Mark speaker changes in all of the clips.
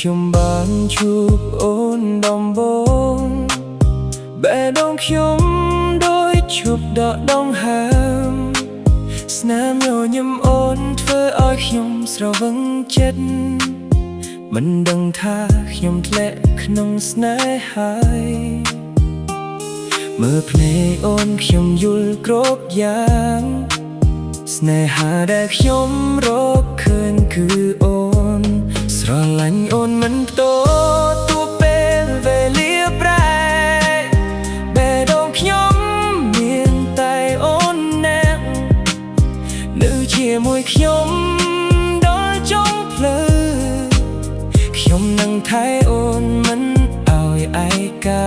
Speaker 1: ខ្ញុំបានជួបអូនដំបូងបេះដូងខ្ញុំដូចឈប់ដកដង្ហើមស្នាមញញឹមអូនធ្វើឲ្យខ្ញុំស្រវឹងចិត្តមិនដឹងថាខ្ញុំធ្លាក់ក្នុងស្នេហាហើយមើលភ្នែកអូនខ្ញុំយល់គ្រប់យ៉ាងស្នេហាដែលខ្ញុំរកឃើញគឺអូនស្រឡាញ់អូនមិនតទួពេលវេលាប្រែបេះដូងខ្ញុំមានតែអូនណាស់នៅជាមួយខ្ញុំដល់ចុងភ្លឺខ្ញុំនឹងថែអូនមិនឲ្យឯកា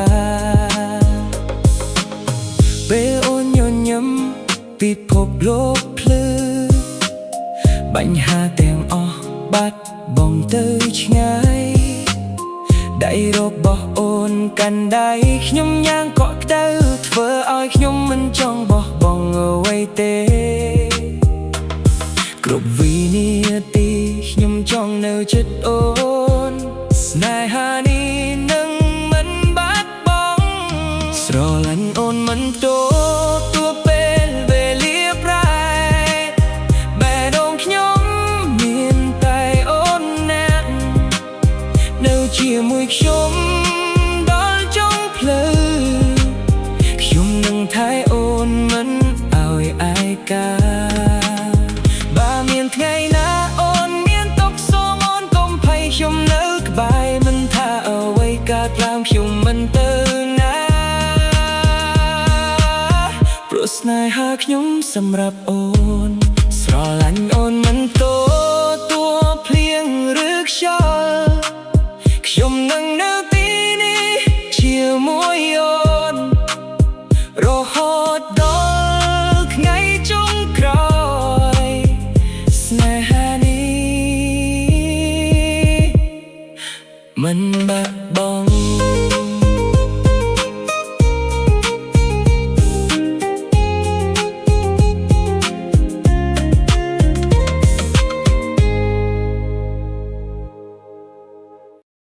Speaker 1: ពេលអូនញញឹមពិភពលោកភ្លឺបញ្ហាទាំងអស់បាត់បង់ទៅឆ្ងាយដៃរបស់អូនកាន់ដៃខ្ញុំយ៉ាងកក់ក្ដៅធ្វើឲ្យខ្ញុំមិនចង់បោះបង់អ្វីទេគ្រប់វិនាទីខ្ញុំចង់នៅជិតអូនស្នេហានេះនឹងមិនបាត់បង់ស្រឡាញ់អូនមិនទួពេលវេលាប្រែបេះដូងខ្ញុំមានតែអូនណាស់នៅជាមួយខ្ញុំដល់ចុងភ្លឺខ្ញុំនឹងថែអូនមិនឲ្យឯកាបើមានថ្ងៃណាអូនមានទុក្ខសោមអូនកុំភ័យខ្ញុំនៅក្បែរមិនថាអ្វីកើតឡើងខ្ញុំមិនទៅណាព្រោះស្នេហាខ្ញុំសម្រាប់អូនស្រឡាញ់អូនមិនទួភ្លៀងឬខ្យល់ខ្ញុំនឹងនៅទីនេះជាមួយ